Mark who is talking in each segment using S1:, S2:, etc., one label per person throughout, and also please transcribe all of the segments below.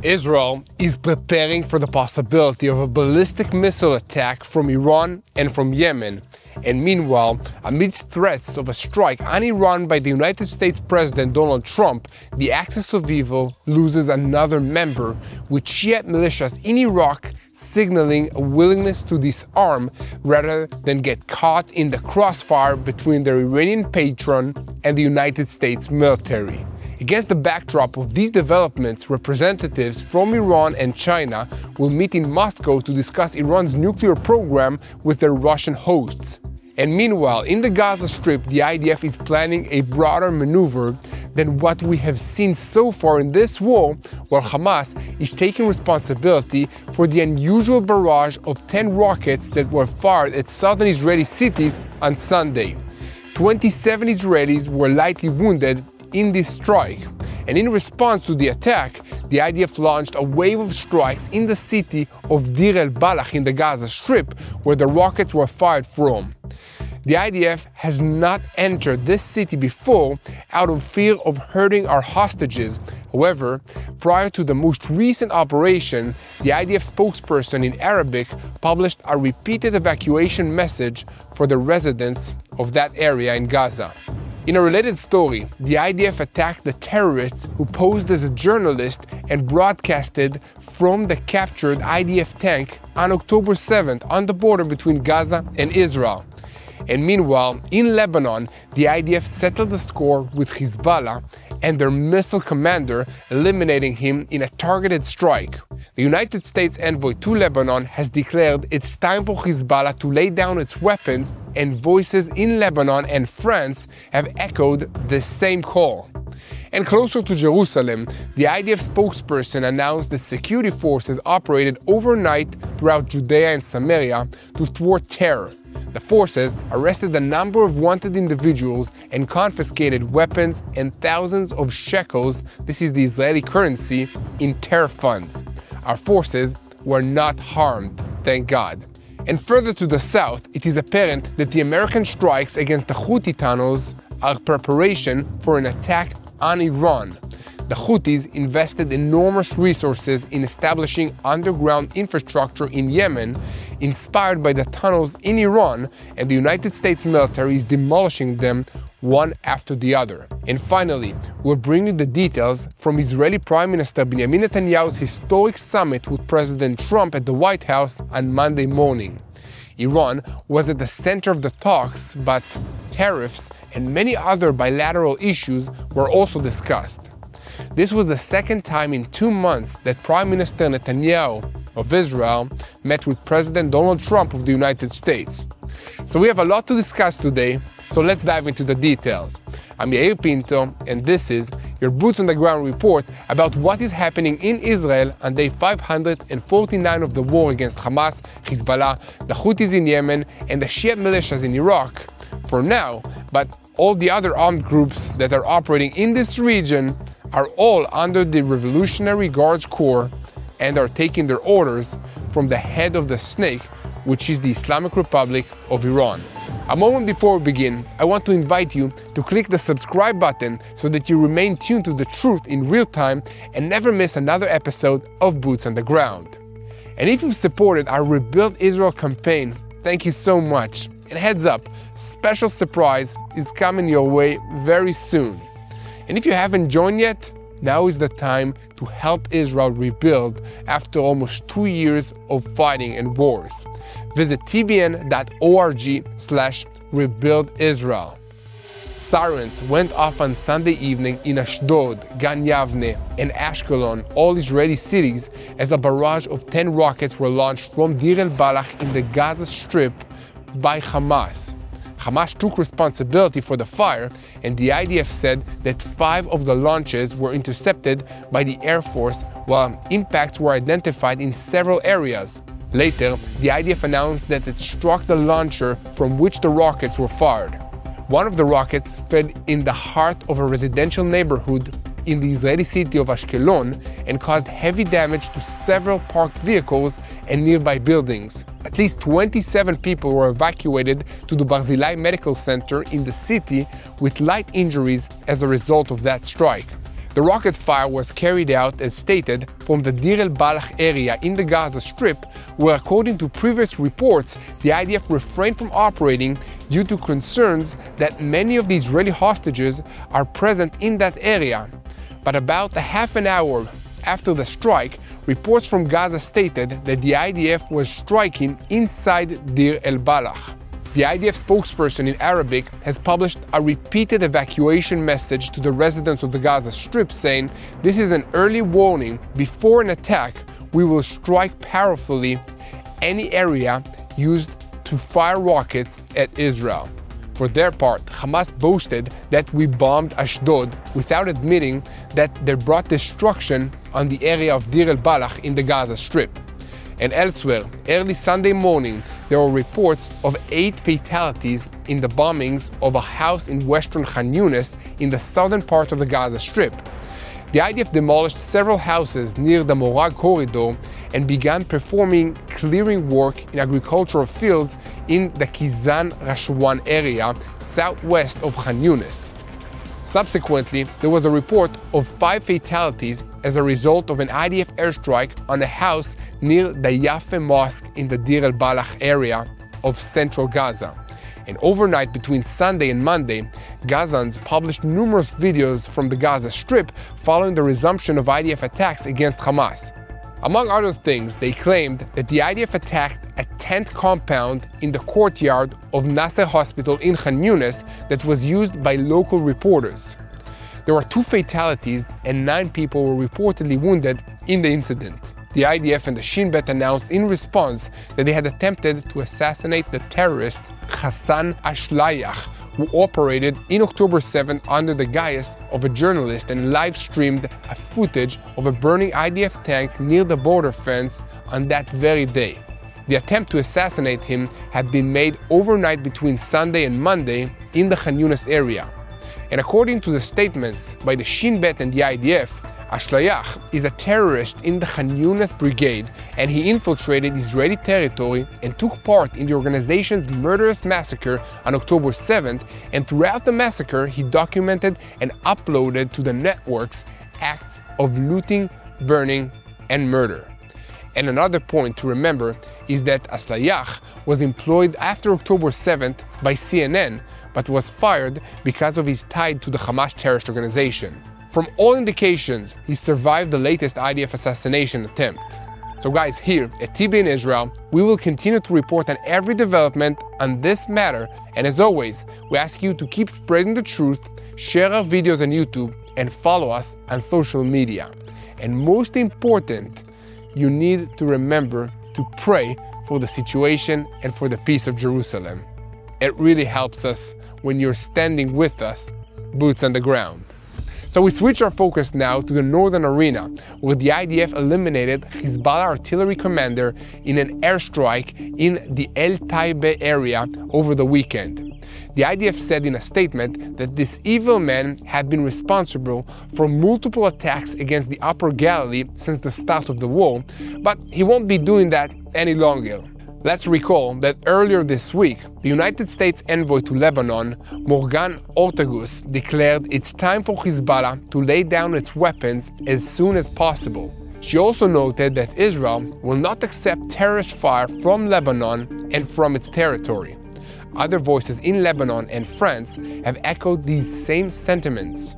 S1: Israel is preparing for the possibility of a ballistic missile attack from Iran and from Yemen. And meanwhile, amidst threats of a strike on Iran by the United States President Donald Trump, the axis of evil loses another member, with Shiite militias in Iraq signaling a willingness to disarm rather than get caught in the crossfire between their Iranian patron and the United States military. Against the backdrop of these developments, representatives from Iran and China will meet in Moscow to discuss Iran's nuclear program with their Russian hosts. And meanwhile, in the Gaza Strip, the IDF is planning a broader maneuver than what we have seen so far in this war, while Hamas is taking responsibility for the unusual barrage of 10 rockets that were fired at southern Israeli cities on Sunday. 27 Israelis were lightly wounded in this strike, and in response to the attack, the IDF launched a wave of strikes in the city of el-Balah in the Gaza Strip, where the rockets were fired from. The IDF has not entered this city before out of fear of hurting our hostages. However, prior to the most recent operation, the IDF spokesperson in Arabic published a repeated evacuation message for the residents of that area in Gaza. In a related story, the IDF attacked the terrorists who posed as a journalist and broadcasted from the captured IDF tank on October 7th on the border between Gaza and Israel. And meanwhile, in Lebanon, the IDF settled the score with Hezbollah and their missile commander, eliminating him in a targeted strike. The United States envoy to Lebanon has declared it's time for Hezbollah to lay down its weapons, and voices in Lebanon and France have echoed the same call. And closer to Jerusalem, the IDF spokesperson announced that security forces operated overnight throughout Judea and Samaria to thwart terror. The forces arrested a number of wanted individuals and confiscated weapons and thousands of shekels, this is the Israeli currency, in terror funds. Our forces were not harmed, thank God. And further to the south, it is apparent that the American strikes against the Houthi tunnels are preparation for an attack on Iran. The Houthis invested enormous resources in establishing underground infrastructure in Yemen, inspired by the tunnels in Iran, and the United States military is demolishing them one after the other. And finally, we'll bring you the details from Israeli Prime Minister Benjamin Netanyahu's historic summit with President Trump at the White House on Monday morning. Iran was at the center of the talks, but tariffs and many other bilateral issues were also discussed. This was the second time in 2 months that Prime Minister Netanyahu of Israel met with President Donald Trump of the United States. So we have a lot to discuss today, so let's dive into the details. I'm Yair Pinto, and this is your Boots on the Ground report about what is happening in Israel on day 549 of the war against Hamas, Hezbollah, the Houthis in Yemen, and the Shiite militias in Iraq for now, but all the other armed groups that are operating in this region are all under the Revolutionary Guards Corps and are taking their orders from the head of the snake, which is the Islamic Republic of Iran. A moment before we begin, I want to invite you to click the subscribe button so that you remain tuned to the truth in real time and never miss another episode of Boots on the Ground. And if you've supported our Rebuild Israel campaign, thank you so much. And heads up, special surprise is coming your way very soon. And if you haven't joined yet, now is the time to help Israel rebuild after almost 2 years of fighting and wars. Visit tbn.org/rebuildisrael. Sirens went off on Sunday evening in Ashdod, Gan Yavne, and Ashkelon, all Israeli cities, as a barrage of 10 rockets were launched from Deir el-Balah in the Gaza Strip by Hamas. Hamas took responsibility for the fire, and the IDF said that 5 of the launches were intercepted by the Air Force, while impacts were identified in several areas. Later, the IDF announced that it struck the launcher from which the rockets were fired. One of the rockets fell in the heart of a residential neighborhood in the Israeli city of Ashkelon and caused heavy damage to several parked vehicles and nearby buildings. At least 27 people were evacuated to the Barzilai Medical Center in the city with light injuries as a result of that strike. The rocket fire was carried out, as stated, from the el-Balah area in the Gaza Strip, where, according to previous reports, the IDF refrained from operating due to concerns that many of the Israeli hostages are present in that area. But about a half an hour after the strike, reports from Gaza stated that the IDF was striking inside Deir el-Balah. The IDF spokesperson in Arabic has published a repeated evacuation message to the residents of the Gaza Strip, saying, "This is an early warning. Before an attack, we will strike powerfully any area used to fire rockets at Israel." For their part, Hamas boasted that we bombed Ashdod without admitting that they brought destruction on the area of Deir el-Balah in the Gaza Strip. And elsewhere, early Sunday morning, there were reports of 8 fatalities in the bombings of a house in western Khan Yunis in the southern part of the Gaza Strip. The IDF demolished several houses near the Morag corridor and began performing clearing work in agricultural fields in the Kizan Rashwan area southwest of Khan Yunis. Subsequently, there was a report of 5 fatalities as a result of an IDF airstrike on a house near the Yafe Mosque in the Deir el-Balah area of central Gaza. And overnight between Sunday and Monday, Gazans published numerous videos from the Gaza Strip following the resumption of IDF attacks against Hamas. Among other things, they claimed that the IDF attacked a tent compound in the courtyard of Nasser Hospital in Khan Yunis that was used by local reporters. There were 2 fatalities and 9 people were reportedly wounded in the incident. The IDF and the Shin Bet announced in response that they had attempted to assassinate the terrorist Hassan Ashlayach, who operated in October 7 under the guise of a journalist and live-streamed a footage of a burning IDF tank near the border fence on that very day. The attempt to assassinate him had been made overnight between Sunday and Monday in the Khan Yunis area. And according to the statements by the Shin Bet and the IDF, Ashlayach is a terrorist in the Khan Yunis brigade, and he infiltrated Israeli territory and took part in the organization's murderous massacre on October 7th, and throughout the massacre he documented and uploaded to the networks acts of looting, burning, and murder. And another point to remember is that Ashlayach was employed after October 7th by CNN, but was fired because of his tie to the Hamas terrorist organization. From all indications, he survived the latest IDF assassination attempt. So guys, here at TBN Israel, we will continue to report on every development on this matter, and as always, we ask you to keep spreading the truth, share our videos on YouTube, and follow us on social media. And most important, you need to remember to pray for the situation and for the peace of Jerusalem. It really helps us when you're standing with us, boots on the ground. So we switch our focus now to the northern arena, where the IDF eliminated Hezbollah artillery commander in an airstrike in the El Taibe area over the weekend. The IDF said in a statement that this evil man had been responsible for multiple attacks against the Upper Galilee since the start of the war, but he won't be doing that any longer. Let's recall that earlier this week, the United States envoy to Lebanon, Morgan Ortagus, declared it's time for Hezbollah to lay down its weapons as soon as possible. She also noted that Israel will not accept terrorist fire from Lebanon and from its territory. Other voices in Lebanon and France have echoed these same sentiments.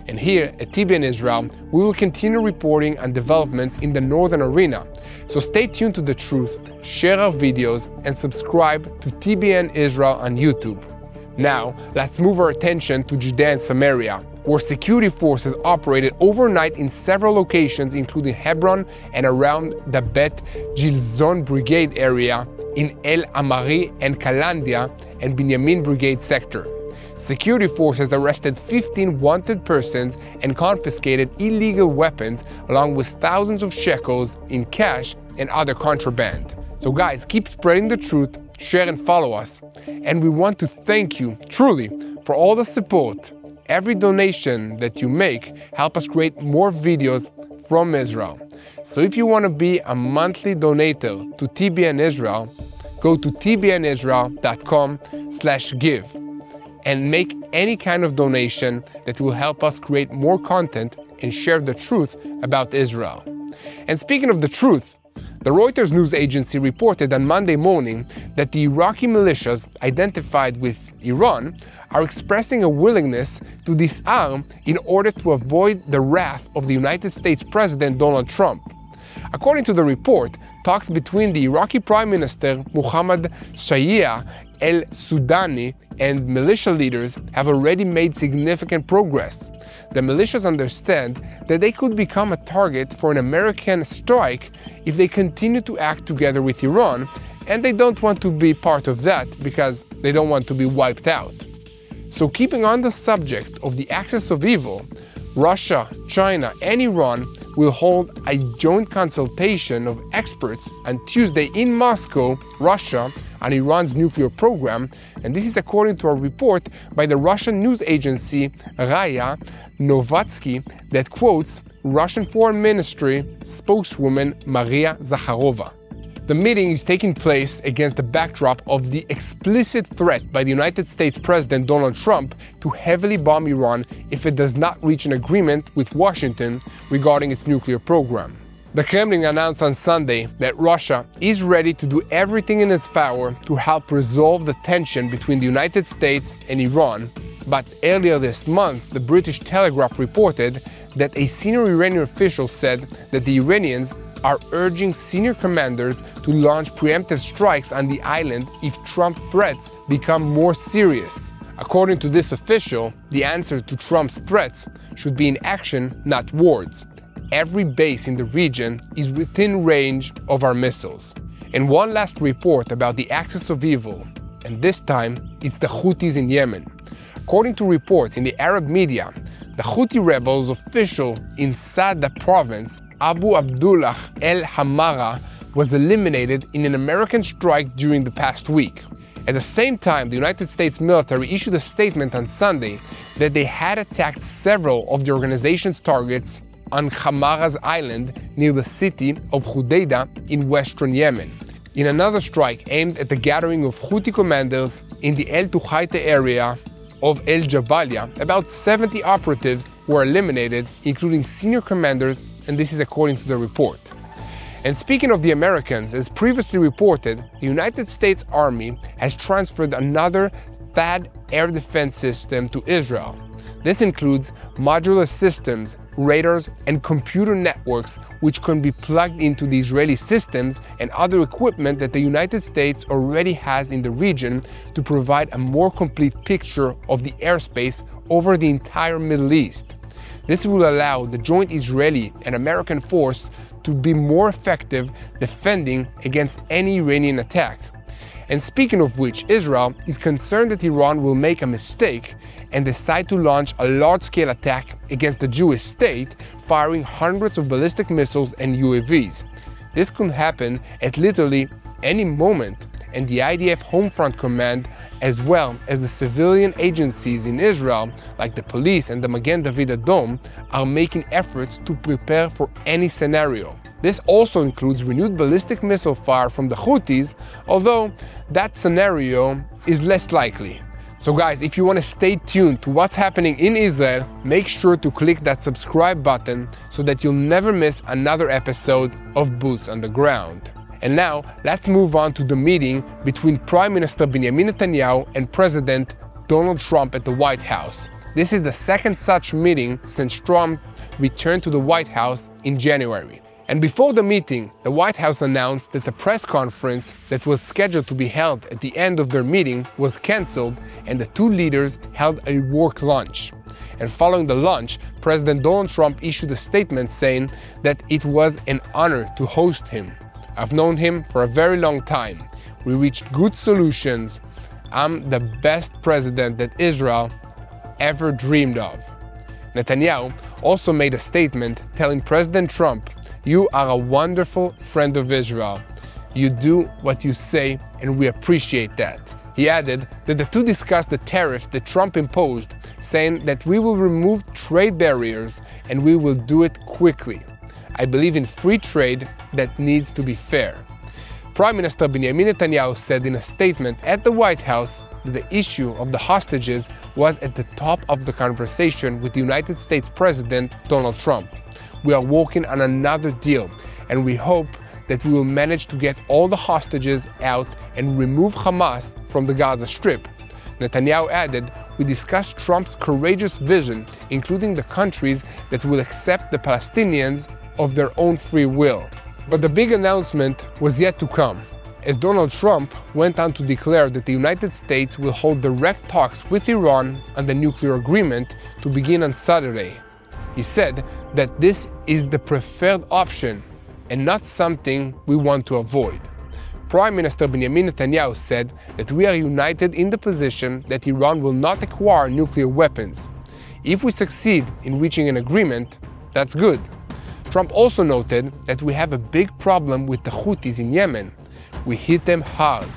S1: And here at TBN Israel, we will continue reporting on developments in the northern arena. So stay tuned to the truth, share our videos, and subscribe to TBN Israel on YouTube. Now, let's move our attention to Judea and Samaria, where security forces operated overnight in several locations, including Hebron and around the Bet Gilzon Brigade area in El Amari and Kalandia and Binyamin Brigade sector. Security forces arrested 15 wanted persons and confiscated illegal weapons along with thousands of shekels in cash and other contraband. So guys, keep spreading the truth, share and follow us. And we want to thank you, truly, for all the support. Every donation that you make helps us create more videos from Israel. So if you want to be a monthly donator to TBN Israel, go to tbnisrael.com/give. and make any kind of donation that will help us create more content and share the truth about Israel. And speaking of the truth, the Reuters news agency reported on Monday morning that the Iraqi militias identified with Iran are expressing a willingness to disarm in order to avoid the wrath of the United States President Donald Trump. According to the report, talks between the Iraqi Prime Minister Mohammad Shia el-Sudani and militia leaders have already made significant progress. The militias understand that they could become a target for an American strike if they continue to act together with Iran, and they don't want to be part of that because they don't want to be wiped out. So keeping on the subject of the axis of evil, Russia, China, and Iran will hold a joint consultation of experts on Tuesday in Moscow, Russia, on Iran's nuclear program, and this is according to a report by the Russian news agency RIA Novosti that quotes Russian Foreign Ministry spokeswoman Maria Zakharova. The meeting is taking place against the backdrop of the explicit threat by the United States President Donald Trump to heavily bomb Iran if it does not reach an agreement with Washington regarding its nuclear program. The Kremlin announced on Sunday that Russia is ready to do everything in its power to help resolve the tension between the United States and Iran, but earlier this month, the British Telegraph reported that a senior Iranian official said that the Iranians are urging senior commanders to launch preemptive strikes on the island if Trump threats become more serious. According to this official, the answer to Trump's threats should be in action, not words. Every base in the region is within range of our missiles. And one last report about the axis of evil, and this time it's the Houthis in Yemen. According to reports in the Arab media, the Houthi rebels official in Sada province, Abu Abdullah el-Hamara, was eliminated in an American strike during the past week. At the same time, the United States military issued a statement on Sunday that they had attacked several of the organization's targets on Hamara's island near the city of Hudaydah in western Yemen. In another strike aimed at the gathering of Houthi commanders in the El Tuhaita area of El Jabalia, about 70 operatives were eliminated, including senior commanders, and this is according to the report. And speaking of the Americans, as previously reported, the United States Army has transferred another THAAD air defense system to Israel. This includes modular systems, radars, and computer networks which can be plugged into the Israeli systems and other equipment that the United States already has in the region to provide a more complete picture of the airspace over the entire Middle East. This will allow the joint Israeli and American force to be more effective defending against any Iranian attack. And speaking of which, Israel is concerned that Iran will make a mistake and decide to launch a large-scale attack against the Jewish state, firing hundreds of ballistic missiles and UAVs. This could happen at literally any moment, and the IDF Home Front Command, as well as the civilian agencies in Israel, like the police and the Magen David Adom, are making efforts to prepare for any scenario. This also includes renewed ballistic missile fire from the Houthis, although that scenario is less likely. So guys, if you want to stay tuned to what's happening in Israel, make sure to click that subscribe button so that you'll never miss another episode of Boots on the Ground. And now, let's move on to the meeting between Prime Minister Benjamin Netanyahu and President Donald Trump at the White House. This is the second such meeting since Trump returned to the White House in January. And before the meeting, the White House announced that the press conference that was scheduled to be held at the end of their meeting was cancelled, and the two leaders held a work lunch. And following the lunch, President Donald Trump issued a statement saying that it was an honor to host him. I've known him for a very long time. We reached good solutions. I'm the best president that Israel ever dreamed of. Netanyahu also made a statement telling President Trump, "You are a wonderful friend of Israel. You do what you say, and we appreciate that." He added that the two discussed the tariff that Trump imposed, saying that we will remove trade barriers and we will do it quickly. I believe in free trade that needs to be fair. Prime Minister Benjamin Netanyahu said in a statement at the White House that the issue of the hostages was at the top of the conversation with the United States President Donald Trump. We are working on another deal, and we hope that we will manage to get all the hostages out and remove Hamas from the Gaza Strip. Netanyahu added, "We discussed Trump's courageous vision, including the countries that will accept the Palestinians of their own free will." But the big announcement was yet to come, as Donald Trump went on to declare that the United States will hold direct talks with Iran on the nuclear agreement to begin on Saturday. He said that this is the preferred option and not something we want to avoid. Prime Minister Benjamin Netanyahu said that we are united in the position that Iran will not acquire nuclear weapons. If we succeed in reaching an agreement, that's good. Trump also noted that we have a big problem with the Houthis in Yemen. We hit them hard.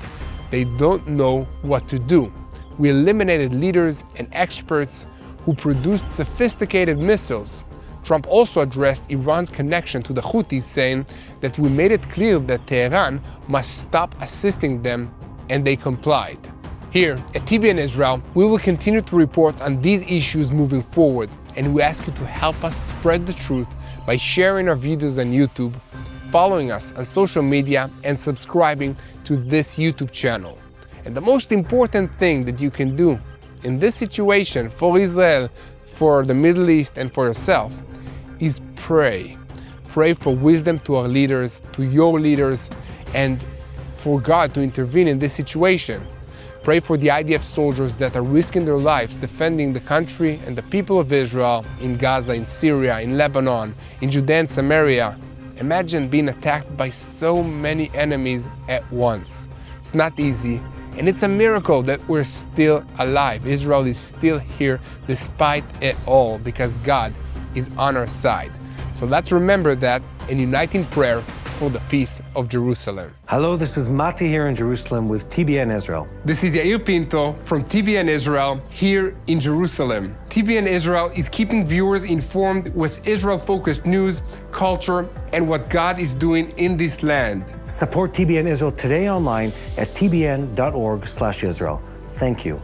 S1: They don't know what to do. We eliminated leaders and experts who produced sophisticated missiles. Trump also addressed Iran's connection to the Houthis, saying that we made it clear that Tehran must stop assisting them, and they complied. Here at TBN Israel, we will continue to report on these issues moving forward, and we ask you to help us spread the truth by sharing our videos on YouTube, following us on social media, and subscribing to this YouTube channel. And the most important thing that you can do in this situation for Israel, for the Middle East, and for yourself is pray. Pray for wisdom to our leaders, to your leaders, and for God to intervene in this situation. Pray for the IDF soldiers that are risking their lives defending the country and the people of Israel in Gaza, in Syria, in Lebanon, in Judea and Samaria. Imagine being attacked by so many enemies at once. It's not easy, and it's a miracle that we're still alive. Israel is still here despite it all, because God is on our side. So let's remember that and unite in prayer for the peace of Jerusalem.
S2: Hello, this is Mati here in Jerusalem with TBN Israel.
S1: This is Yair Pinto from TBN Israel here in Jerusalem. TBN Israel is keeping viewers informed with Israel-focused news, culture, and what God is doing in this land.
S2: Support TBN Israel today online at tbn.org/Israel. Thank you.